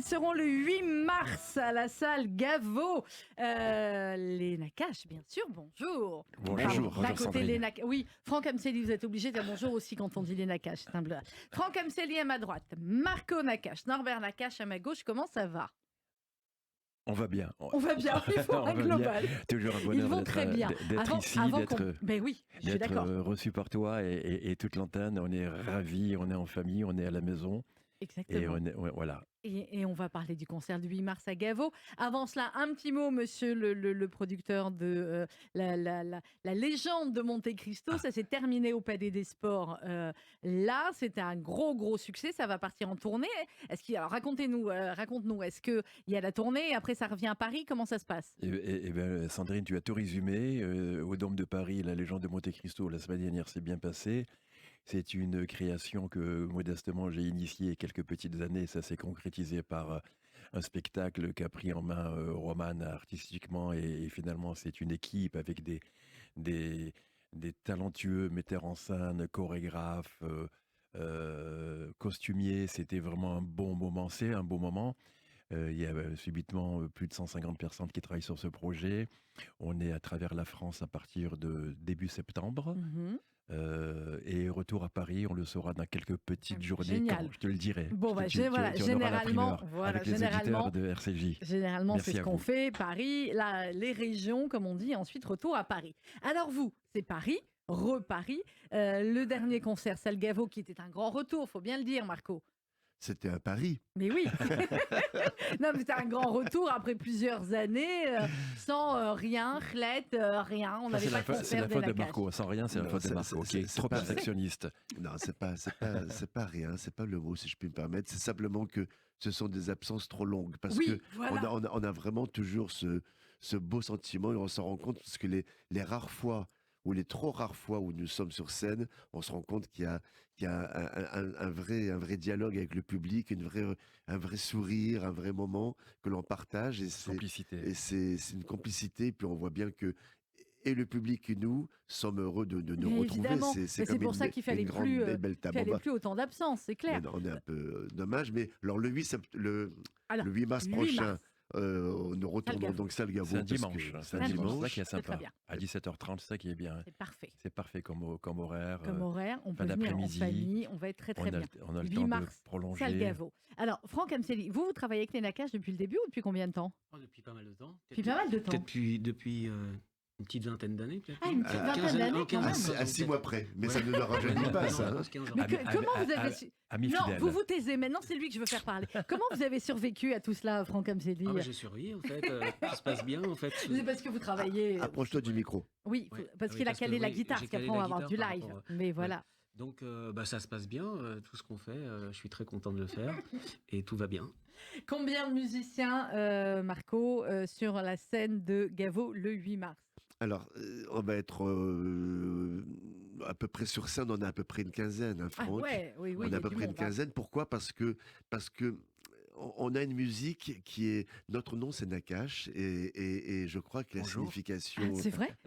Seront le 8 mars à la salle Gaveau. Les Nakache, bien sûr, bonjour. Bonjour. D'un côté, les Nakache. Oui, Franck Amseli, vous êtes obligé de dire bonjour aussi quand on dit les Nakache. C'est un bleu. Franck Amseli à ma droite, Marco Nakache, Norbert Nakache à ma gauche. Comment ça va? On va bien. On va bien, il faut un global. Toujours un Ils bonheur vont très bien. d'être ici, Ben oui, je suis d'accord. reçu par toi et toute l'antenne. On est ravis, on est en famille, on est à la maison. Exactement. Voilà. Et on va parler du concert du 8 mars à Gaveau. Avant cela, un petit mot, monsieur le producteur de la légende de Monte Cristo. Ça s'est terminé au Palais des Sports. Là, c'était un gros succès. Ça va partir en tournée. Alors, raconte-nous, est-ce qu'il y a la tournée et après ça revient à Paris? Comment ça se passe? Sandrine, tu as tout résumé. Au Dôme de Paris, la légende de Monte Cristo, la semaine dernière, s'est bien passée. C'est une création que modestement j'ai initiée quelques petites années. Ça s'est concrétisé par un spectacle qu'a pris en main Roman artistiquement et finalement c'est une équipe avec des talentueux metteurs en scène, chorégraphes, costumiers. C'était vraiment un bon moment. C'est un beau moment. Il y a subitement plus de 150 personnes qui travaillent sur ce projet. On est à travers la France à partir de début septembre. Et retour à Paris, on le saura dans quelques petites journées. Génial. Je te le dirai. Bon, généralement, avec les auditeurs de RCJ. Généralement, c'est ce qu'on fait. Paris, les régions, comme on dit, ensuite retour à Paris. Alors vous, c'est Paris, re-Paris. Le dernier concert, salle Gaveau, qui était un grand retour, faut bien le dire, Marco. C'était à Paris. Mais oui. Non, mais c'était un grand retour après plusieurs années sans rien, rien. On n'avait pas de concert. C'est la faute de Marco. Sans rien, c'est la faute de Marco. Qui est trop perfectionniste. Non, c'est pas rien. C'est pas le mot, si je puis me permettre. C'est simplement que ce sont des absences trop longues. Parce que voilà. on a vraiment toujours ce beau sentiment et on s'en rend compte parce que les rares fois ou les trop rares fois où nous sommes sur scène, on se rend compte qu'il y a un vrai dialogue avec le public, un vrai sourire, un vrai moment que l'on partage. Complicité. Et c'est une complicité. Puis on voit bien que et le public et nous sommes heureux de nous retrouver. C'est pour ça qu'il fallait plus autant d'absence, c'est clair. On est un peu dommage. Mais alors le 8 mars prochain, nous retournons donc salle Gaveau. C'est un dimanche. C'est un dimanche. C'est ça qui est sympa. À 17h30, c'est ça qui est bien. C'est parfait. C'est parfait comme horaire. Comme horaire, on peut venir en famille, on va être très bien. On a le 8 temps mars, de prolonger. salle Gaveau. Alors, Franck Amseli, vous travaillez avec les Nakache depuis le début ou depuis combien de temps? Depuis pas mal de temps. Depuis pas mal de temps. Peut-être depuis une petite vingtaine d'années, peut-être. Ah, une petite vingtaine d'années, quand même. À 6 mois près. Mais ça ne nous rajeunit pas, ça. Mais comment vous avez su... Non, vous taisez. Maintenant, c'est lui que je veux faire parler. Comment vous avez survécu à tout cela, Franck Amseli? J'ai survécu, en fait. Ça se passe bien, en fait. C'est parce que vous travaillez... Approche-toi du micro. Oui, parce qu'il a calé la guitare, parce qu'après, on va avoir du live. Mais voilà. Donc, ça se passe bien, tout ce qu'on fait. Je suis très content de le faire et tout va bien. Combien de musiciens, Marco, sur la scène de Gaveau le 8 mars? Alors, on va être à peu près sur scène, on a à peu près une quinzaine, hein, Franck. Oui, on a à peu près une quinzaine. Pourquoi? Parce que on a une musique qui est... Notre nom, c'est Nakache, et je crois que la signification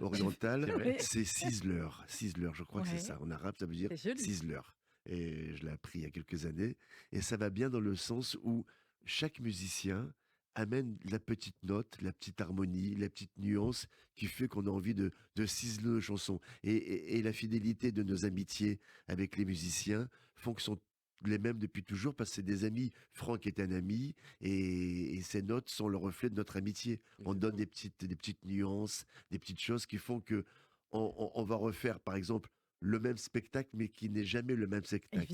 orientale, c'est Sizzler. Sizzler, je crois que c'est ça. En arabe, ça veut dire Sizzler. Et je l'ai appris il y a quelques années. Et ça va bien dans le sens où chaque musicien amène la petite note, la petite harmonie, la petite nuance qui fait qu'on a envie de ciseler nos chansons. Et la fidélité de nos amitiés avec les musiciens font que sont les mêmes depuis toujours parce que c'est des amis. Franck est un ami et ces notes sont le reflet de notre amitié. On donne des petites nuances, des petites choses qui font que on va refaire, par exemple, le même spectacle, mais qui n'est jamais le même spectacle.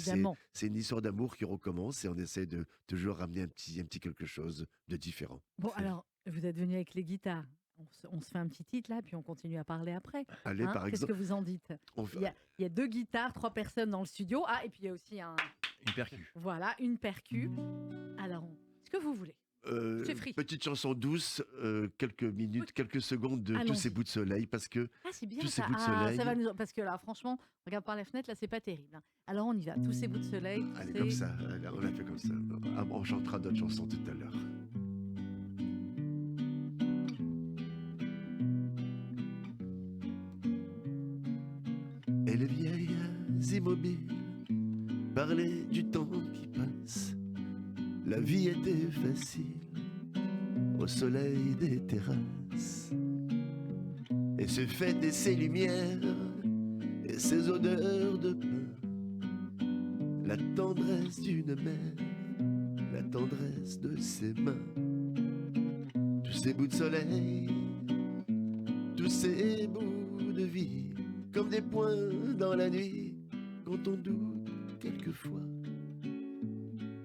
C'est une histoire d'amour qui recommence et on essaie de toujours ramener un petit quelque chose de différent. Bon, alors, vous êtes venu avec les guitares. On se fait un petit titre là, puis on continue à parler après. Allez, par exemple. Qu'est-ce que vous en dites? Il y a 2 guitares, 3 personnes dans le studio. Ah, et puis il y a aussi une percu. Voilà, une percu. Alors, ce que vous voulez. Petite chanson douce, quelques minutes, quelques secondes de Tous ces bouts de soleil, parce que c'est bien tous ça. ces bouts de soleil. Ça va parce que là, franchement, regarde par la fenêtre, là, c'est pas terrible. Hein. Alors on y va. Tous ces bouts de soleil. Allez, comme ça. On l'a fait comme ça. On chantera d'autres chansons tout à l'heure. Et les vieilles immobiles parlaient du temps qui passe. La vie était facile au soleil des terrasses, et ses fêtes et ses lumières et ses odeurs de pain, la tendresse d'une mère, la tendresse de ses mains, tous ces bouts de soleil, tous ces bouts de vie, comme des points dans la nuit, quand on doute quelquefois,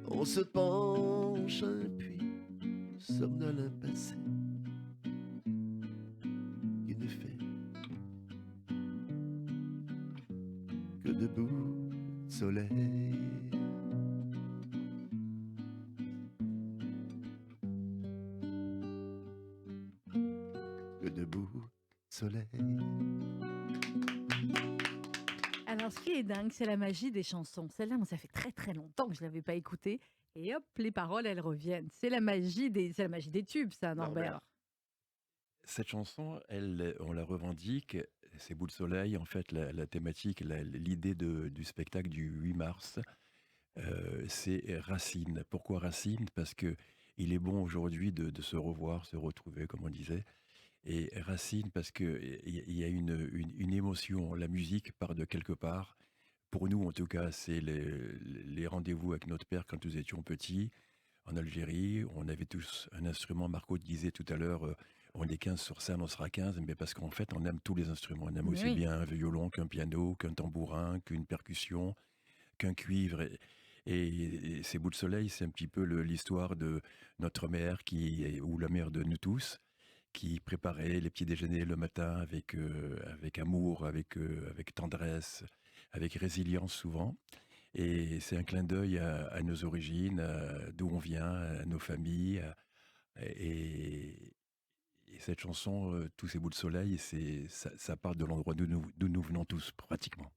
on se penche à un puits, somnole un passé qui ne fait que de bouts de soleil. Que de bouts de soleil. Alors, ce qui est dingue, c'est la magie des chansons. Celle-là, moi, ça fait très très longtemps que je ne l'avais pas écoutée. Et hop, les paroles, elles reviennent. C'est la magie des tubes, ça, Norbert. Cette chanson, on la revendique, ces bouts de soleil, en fait, la thématique, l'idée du spectacle du 8 mars, c'est Racine. Pourquoi Racine? Parce que il est bon aujourd'hui de se revoir, se retrouver, comme on disait. Et Racine, parce qu'il y a une émotion. La musique part de quelque part. Pour nous, en tout cas, c'est les rendez-vous avec notre père quand nous étions petits. En Algérie, on avait tous un instrument. Marco disait tout à l'heure, on est 15 sur scène, on sera 15, mais parce qu'en fait, on aime tous les instruments. On aime aussi bien un violon qu'un piano, qu'un tambourin, qu'une percussion, qu'un cuivre. Et ces bouts de soleil, c'est un petit peu l'histoire de notre mère, ou la mère de nous tous, qui préparait les petits déjeuners le matin avec amour, avec tendresse, avec résilience souvent. Et c'est un clin d'œil à nos origines, d'où on vient, à nos familles. Et cette chanson, Tous ces bouts de soleil, ça part de l'endroit d'où nous venons tous, pratiquement.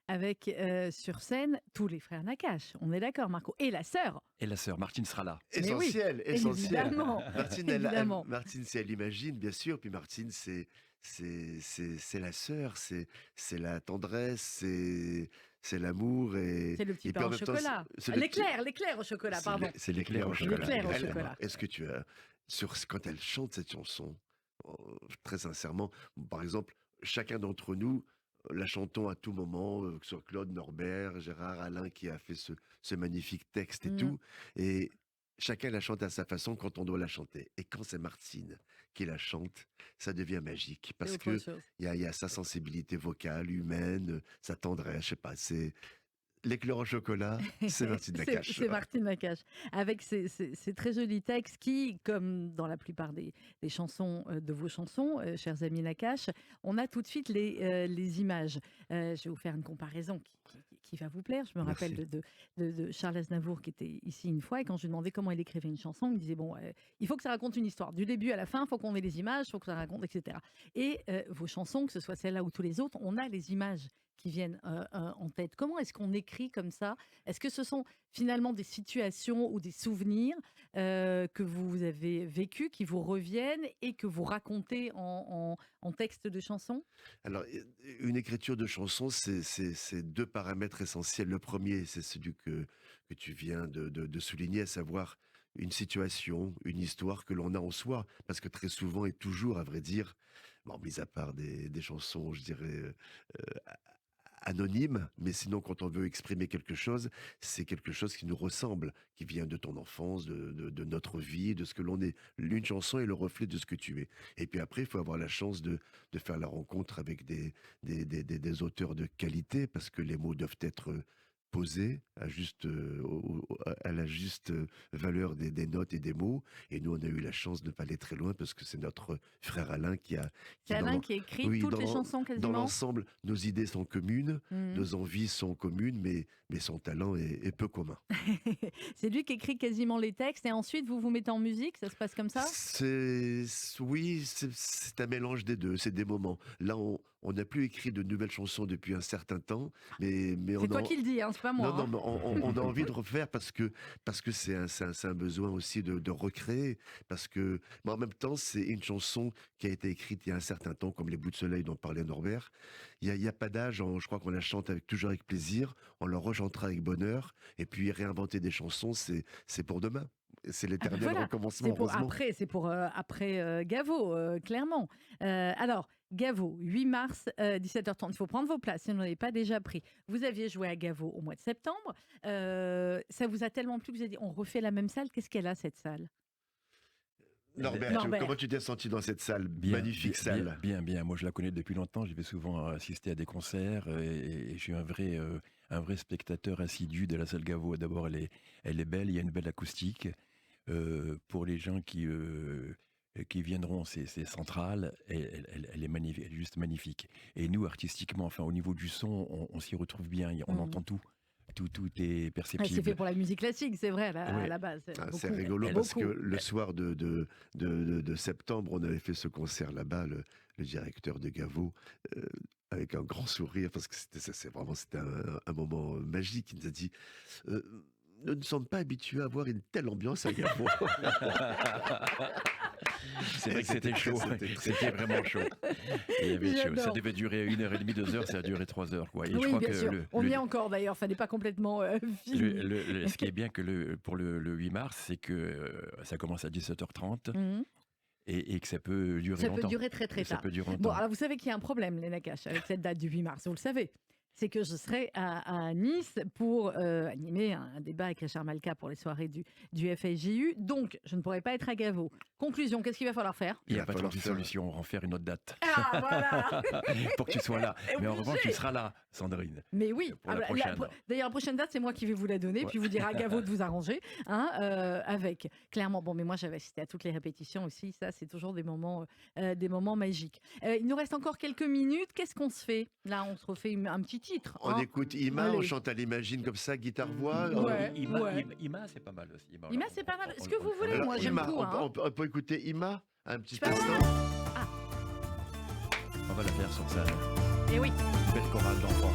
Avec sur scène tous les frères Nakache. On est d'accord, Marco. Et la sœur. Et la sœur, Martine sera là. Essentiel, oui, essentiel. Évidemment. Martine, elle imagine, bien sûr. Puis Martine, c'est la sœur, c'est la tendresse, c'est l'amour. C'est le petit pain au chocolat. L'éclair au chocolat, pardon. C'est l'éclair au chocolat. L'éclair au chocolat. Est-ce que tu as, quand elle chante cette chanson, très sincèrement, par exemple, chacun d'entre nous, la chantons à tout moment, que ce soit Claude, Norbert, Gérard, Alain qui a fait ce magnifique texte et tout. Et chacun la chante à sa façon quand on doit la chanter. Et quand c'est Martine qui la chante, ça devient magique. Parce qu'il y a sa sensibilité vocale, humaine, sa tendresse, je sais pas, c'est... L'éclair au chocolat, c'est Martine Nakache. C'est Martine Nakache. Avec ces très jolis textes qui, comme dans la plupart des chansons, de vos chansons, chers amis Nakache, on a tout de suite les images. Je vais vous faire une comparaison qui va vous plaire. Je me rappelle de Charles Aznavour qui était ici une fois et quand je lui demandais comment il écrivait une chanson, il me disait bon, il faut que ça raconte une histoire. Du début à la fin, il faut qu'on ait les images, il faut que ça raconte, etc. Et vos chansons, que ce soit celle-là ou tous les autres, on a les images qui viennent en tête. Comment est-ce qu'on écrit comme ça? Est-ce que ce sont finalement des situations ou des souvenirs que vous avez vécus, qui vous reviennent et que vous racontez en texte de chanson? Alors, une écriture de chanson, c'est deux paramètres essentiels. Le premier, c'est celui que tu viens de souligner, à savoir une situation, une histoire que l'on a en soi. Parce que très souvent et toujours, à vrai dire, bon, mis à part des chansons, je dirais... anonyme, mais sinon quand on veut exprimer quelque chose, c'est quelque chose qui nous ressemble, qui vient de ton enfance, de notre vie, de ce que l'on est. Une chanson est le reflet de ce que tu es. Et puis après, il faut avoir la chance de faire la rencontre avec des auteurs de qualité, parce que les mots doivent être posés à la juste valeur des notes et des mots. Et nous, on a eu la chance de ne pas aller très loin, parce que c'est notre frère Alain qui a... C'est Alain qui écrit toutes les chansons quasiment. Dans l'ensemble, nos idées sont communes, nos envies sont communes, mais son talent est peu commun. C'est lui qui écrit quasiment les textes et ensuite vous vous mettez en musique, ça se passe comme ça? Oui, c'est un mélange des deux, c'est des moments. Là, on n'a plus écrit de nouvelles chansons depuis un certain temps, mais c'est toi qui le dis, hein, c'est pas moi. Non, mais on a envie de refaire parce que c'est un besoin aussi de recréer, mais en même temps, c'est une chanson qui a été écrite il y a un certain temps, comme Les Bouts de Soleil dont parlait Norbert. Il y a pas d'âge, je crois qu'on la chante toujours avec plaisir, on la rechantera avec bonheur, et puis réinventer des chansons, c'est pour demain. C'est l'éternel recommencement. C'est pour après Gaveau, clairement. Alors, Gaveau, 8 mars, 17h30. Il faut prendre vos places si vous n'en avez pas déjà pris. Vous aviez joué à Gaveau au mois de septembre. Ça vous a tellement plu que vous avez dit on refait la même salle. Qu'est-ce qu'elle a, cette salle? Norbert, comment tu t'es senti dans cette salle? Magnifique salle. Bien. Moi, je la connais depuis longtemps. Je vais souvent assister à des concerts et je suis un vrai spectateur assidu de la salle Gaveau. D'abord, elle est belle. Il y a une belle acoustique. Pour les gens qui viendront, c'est central. Elle est magnifique, elle est juste magnifique. Et nous, artistiquement, enfin, au niveau du son, on s'y retrouve bien. On entend tout. Tout est perceptible. C'est fait pour la musique classique, c'est vrai, à la base. C'est rigolo parce que le soir de septembre, on avait fait ce concert là-bas, le directeur de Gaveau, avec un grand sourire, parce que c'était un moment magique. Il nous a dit nous ne sommes pas habitués à avoir une telle ambiance à Gaveau. C'est vrai que c'était chaud, c'était vraiment chaud. Il y avait chaud. Ça devait durer 1h30, 2 heures, ça a duré 3 heures. Quoi. Et oui, je crois bien que sûr. On y est encore d'ailleurs, ça n'est pas complètement fini. Ce qui est bien pour le 8 mars, c'est que ça commence à 17h30. Et que ça peut durer longtemps. Ça peut durer très tard. Ça peut durer longtemps. Bon, alors vous savez qu'il y a un problème, les Nakache, avec cette date du 8 mars, vous le savez. C'est que je serai à Nice pour animer un débat avec Richard Malka pour les soirées du FSJU. Donc, je ne pourrai pas être à Gaveau. Conclusion, qu'est-ce qu'il va falloir faire? Il n'y a pas de solution, on va en faire une autre date. Ah, voilà. Pour que tu sois là. Mais en revanche, tu seras là, Sandrine. Mais oui. Pour la prochaine. D'ailleurs, la prochaine date, c'est moi qui vais vous la donner, puis vous dire à Gaveau de vous arranger. Avec, clairement, bon, mais moi, j'avais assisté à toutes les répétitions aussi. Ça, c'est toujours des moments magiques. Il nous reste encore quelques minutes. Qu'est-ce qu'on se fait? Là, on se refait un petit titre. On écoute Ima, on chante à l'imagine comme ça, guitare-voix. Ima, c'est pas mal aussi. Ima, c'est pas mal. Ce que vous voulez, moi, j'aime tout. On peut écouter Ima un petit instant. On va la faire sur scène. Eh oui. Belle chorale d'enfants.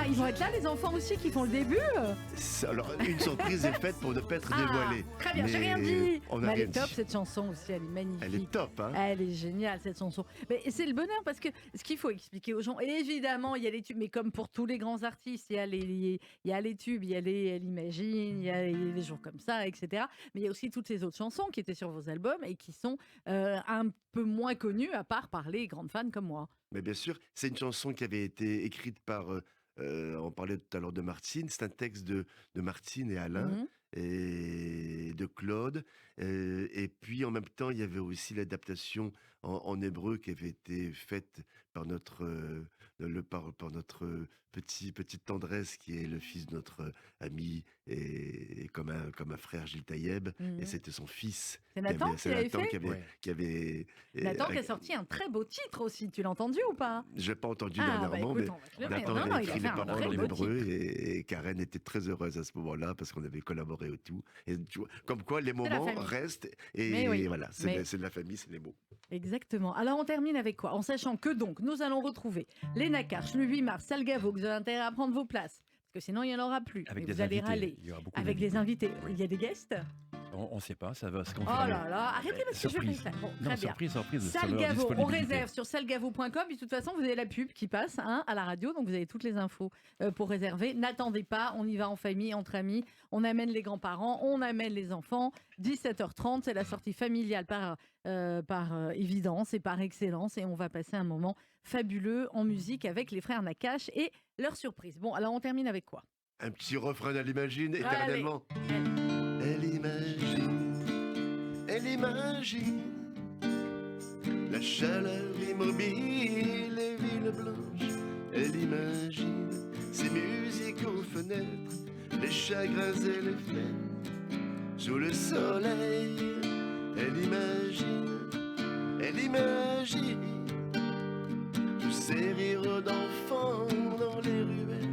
Ils vont être là, les enfants aussi, qui font le début. Alors, une surprise est faite pour ne pas être dévoilée. Très bien, j'ai rien dit. Elle est top, cette chanson aussi, elle est magnifique. Elle est top, hein. Elle est géniale, cette chanson. Mais c'est le bonheur, parce que ce qu'il faut expliquer aux gens, évidemment, il y a les tubes, mais comme pour tous les grands artistes, il y a les tubes, il y a l'imagine, il y a les jours comme ça, etc. Mais il y a aussi toutes ces autres chansons qui étaient sur vos albums et qui sont un peu moins connues, à part par les grandes fans comme moi. Mais bien sûr, c'est une chanson qui avait été écrite par... on parlait tout à l'heure de Martine, c'est un texte de Martine et Alain et de Claude. Et puis en même temps, il y avait aussi l'adaptation en hébreu qui avait été faite par notre par notre petite tendresse qui est le fils de notre ami et comme un frère, Gilles Taïeb. Et c'était son fils. C'est Nathan qui avait fait Nathan qui a fait sorti un très beau titre aussi. Tu l'as entendu ou pas? Je n'ai pas entendu dernièrement, mais Nathan avait écrit les paroles en hébreu et Karen était très heureuse à ce moment-là parce qu'on avait collaboré au tout. Et tu vois, comme quoi les moments restent et voilà, c'est de la famille, c'est les mots. Exactement. Alors on termine avec quoi? En sachant que donc nous allons retrouver les Nakache le 8 mars, Salle Gaveau, que vous avez intérêt à prendre vos places. Parce que sinon, il n'y en aura plus. Avec vous allez râler. Avec des invités. Oui. Il y a des guests? On ne sait pas, ça va se confirmer. Oh là là, arrêtez parce que je vais faire ça. Bon, très bien. Surprise. Salle Gaveau, on réserve sur sallegavo.com. Et de toute façon, vous avez la pub qui passe à la radio, donc vous avez toutes les infos pour réserver. N'attendez pas, on y va en famille, entre amis. On amène les grands-parents, on amène les enfants. 17h30, c'est la sortie familiale par évidence et par excellence. Et on va passer un moment fabuleux en musique avec les frères Nakache et leur surprise. Bon, alors on termine avec quoi? Un petit refrain d'Elle imagine éternellement. Elle imagine la chaleur immobile, les villes blanches. Elle imagine ces musiques aux fenêtres, les chagrins et les fleurs sous le soleil. Elle imagine tous ces rires d'enfants dans les ruelles.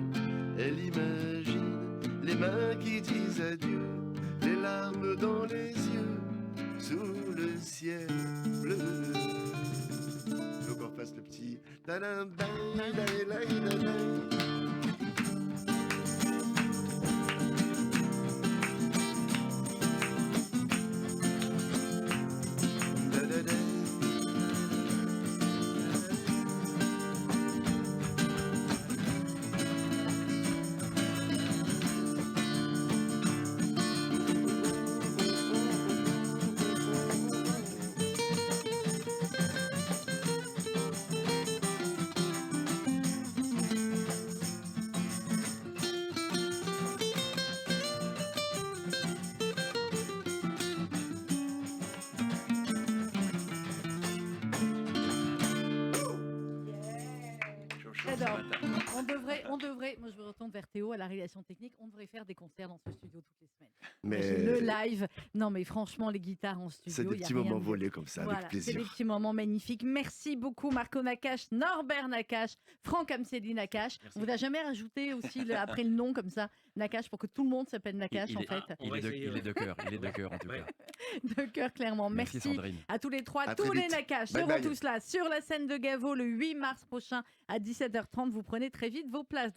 Elle imagine les mains qui disent adieu, les larmes dans les yeux, sous le ciel bleu. Faut qu'on fasse le petit. On devrait, moi je me retourne vers Théo à la réalisation technique, on devrait faire des concerts dans ce studio toutes les semaines. Mais le live, non mais franchement les guitares en studio, c'est des petits moments volés comme ça, avec plaisir. C'est des petits moments magnifiques. Merci beaucoup Marco Nakache, Norbert Nakache, Franck Amseli Nakache. On vous a jamais rajouté aussi après le nom comme ça, Nakache, pour que tout le monde s'appelle Nakache en fait. Il est de cœur en tout cas. De cœur clairement. Merci à tous les trois, tous les Nakache seront tous là sur la scène de Gaveau le 8 mars prochain à 17h30. Vous prenez très vite vos places.